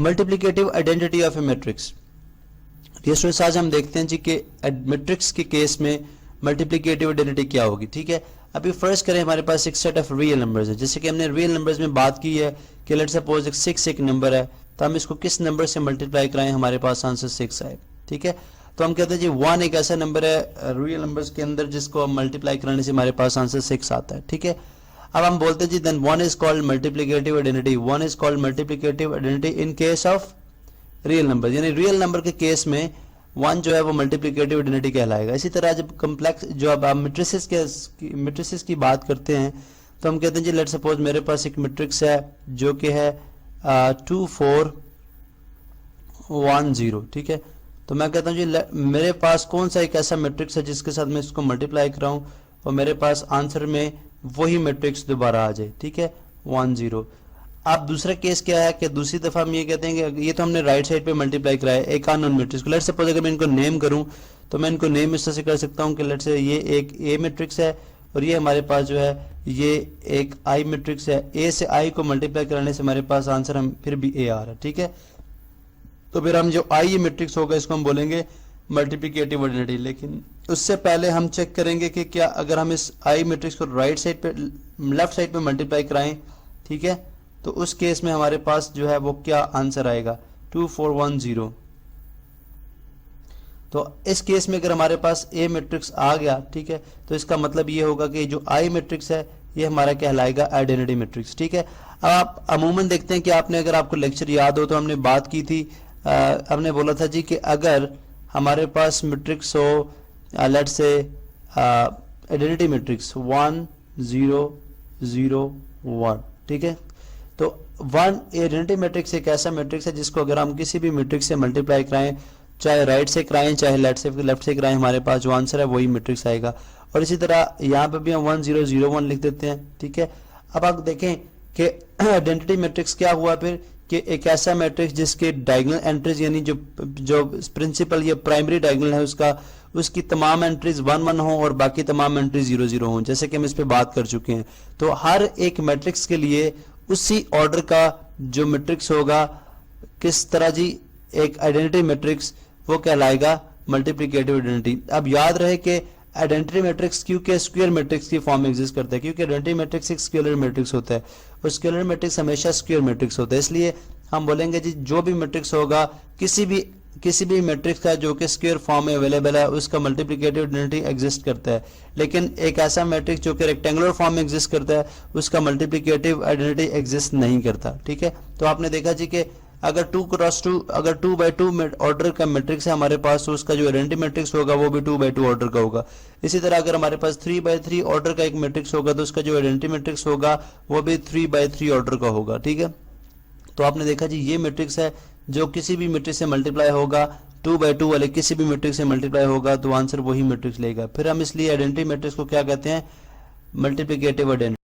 Multiplicative identity of A matrix. ये students आज हम देखते हैं जी कि मैट्रिक्स के केस में मल्टीप्लिकेटिव आइडेंटिटी क्या होगी। ठीक है, अभी फर्स्ट करें, हमारे पास एक सेट ऑफ रियल नंबर्स है, जैसे कि हमने रियल नंबर्स में बात की है कि लेट्स सपोज 6 एक नंबर है, तो हम इसको किस नंबर से मल्टीप्लाई कराएं, हमारे पास आंसर 6 आए। ठीक है, तो हम कहते हैं जी 1 एक ऐसा नंबर है रियल नंबर्स के अंदर जिसको हम मल्टीप्लाई कराने से हमारे पास आंसर 6 आता है। ठीक है, अब हम बोलते हैं जी then 1 is called multiplicative identity, 1 is called multiplicative identity in case of real number, यानी रियल नंबर के केस में 1 जो है वो मल्टीप्लिकेटिव आइडेंटिटी कहलाएगा। इसी तरह जब कम्प्लेक्स जो अब आप मैट्रिसेस की बात करते हैं तो हम कहते हैं जी लेट्स सपोज मेरे पास एक मैट्रिक्स है जो कि है 2 4 1 0। ठीक है, तो मैं कहता हूँ जी मेरे पास कौन सा एक ऐसा मैट्रिक्स है जिसके साथ मैं इसको मल्टीप्लाई कराऊं और मेरे पास आंसर में वही मैट्रिक्स दोबारा आ जाए। ठीक है, 1 0। अब दूसरा केस क्या है कि दूसरी दफा हम ये कहते हैं कि ये तो हमने राइट साइड पे मल्टीप्लाई कराया एक अननोन मैट्रिक्स को। लेट्स सपोज अगर मैं इनको नेम करूं तो मैं इनको नेम इस तरह से कर सकता हूं कि लेट्स से ये एक ए मैट्रिक्स है और ये हमारे पास जो है ये एक आई मैट्रिक्स है। ए से आई को मल्टीप्लाई कराने से हमारे पास आंसर हम फिर भी ए आ रहा है। ठीक है, तो फिर हम जो आई मैट्रिक्स होगा इसको हम बोलेंगे मल्टीप्लिकेटिव आइडेंटिटी। लेकिन उससे पहले हम चेक करेंगे कि क्या अगर हम इस आई मैट्रिक्स को राइट साइड पे लेफ्ट साइड पे मल्टीप्लाई कराएं, ठीक है, तो उस केस में हमारे पास जो है वो क्या आंसर आएगा 2 4 1 0। तो इस केस में अगर हमारे पास ए मैट्रिक्स आ गया, ठीक है, तो इसका मतलब ये होगा कि जो आई मैट्रिक्स है ये हमारा कहलाएगा आइडेंटिटी मैट्रिक्स। ठीक है, अब आप अमूमन देखते हैं कि आपने अगर आपको लेक्चर याद हो तो हमने बात की थी, हमने बोला था जी कि अगर हमारे पास मैट्रिक्स हो लेट्स से आइडेंटिटी मैट्रिक्स 1 0 0 1, ठीक है, तो 1 आइडेंटिटी मैट्रिक्स एक ऐसा मैट्रिक्स है जिसको अगर हम किसी भी मैट्रिक्स से मल्टीप्लाई कराएं, चाहे राइट से कराएं चाहे लेफ्ट से कराएं, हमारे पास जो आंसर है वही मैट्रिक्स आएगा। और इसी तरह यहाँ पे भी हम 1 0 0 1 लिख देते हैं। ठीक है, अब आप देखें कि आइडेंटिटी मैट्रिक्स क्या हुआ फिर कि एक ऐसा मैट्रिक्स जिसके डायगोनल एंट्रीज यानी जो प्रिंसिपल या प्राइमरी डायगोनल है उसकी तमाम एंट्रीज 1 1 हो और बाकी तमाम एंट्रीज 0 0 हो, जैसे कि हम इस पे बात कर चुके हैं। तो हर एक मैट्रिक्स के लिए उसी ऑर्डर का जो मैट्रिक्स होगा किस तरह जी एक आइडेंटिटी मैट्रिक्स वो कहलाएगा मल्टीप्लिकेटिव आइडेंटिटी। अब याद रहे कि आइडेंटिटी मैट्रिक्स क्योंकि स्क्वायर मैट्रिक्स की फॉर्म में एग्जिस्ट करता है, क्योंकि आइडेंटिटी मैट्रिक्स एक स्केलर मैट्रिक्स होता है और स्केलर मैट्रिक्स हमेशा स्क्वायर मैट्रिक्स होता है। इसलिए हम बोलेंगे जी जो भी मैट्रिक्स होगा किसी भी मैट्रिक्स का जो कि स्क्वायर फॉर्म में अवेलेबल है उसका मल्टीप्लिकेटिव आइडेंटिटी एग्जिस्ट करता है। लेकिन एक ऐसा मैट्रिक्स जो कि रेक्टेंगुलर फॉर्म में एग्जिस्ट करता है उसका मल्टीप्लिकेटिव आइडेंटिटी एग्जिस्ट नहीं करता। ठीक है, तो आपने देखा जी कि अगर 2 क्रॉस 2 अगर 2 by 2 ऑर्डर का मैट्रिक्स है हमारे पास तो उसका जो आइडेंटिटी मैट्रिक्स होगा वो भी 2 by 2 ऑर्डर का होगा। इसी तरह अगर हमारे पास 3 by 3 ऑर्डर का एक मैट्रिक्स होगा तो उसका जो आइडेंटिटी मैट्रिक्स होगा वो भी 3 by 3 ऑर्डर का होगा। ठीक है, तो आपने देखा जी ये मैट्रिक्स है जो किसी भी मैट्रिक्स से मल्टीप्लाई होगा 2 by 2 वाले किसी भी मैट्रिक्स से मल्टीप्लाई होगा तो आंसर वही मैट्रिक्स लेगा। फिर हम इसलिए आइडेंटिटी मैट्रिक्स को क्या कहते हैं मल्टीप्लिकेटिव आइडेंटिटी।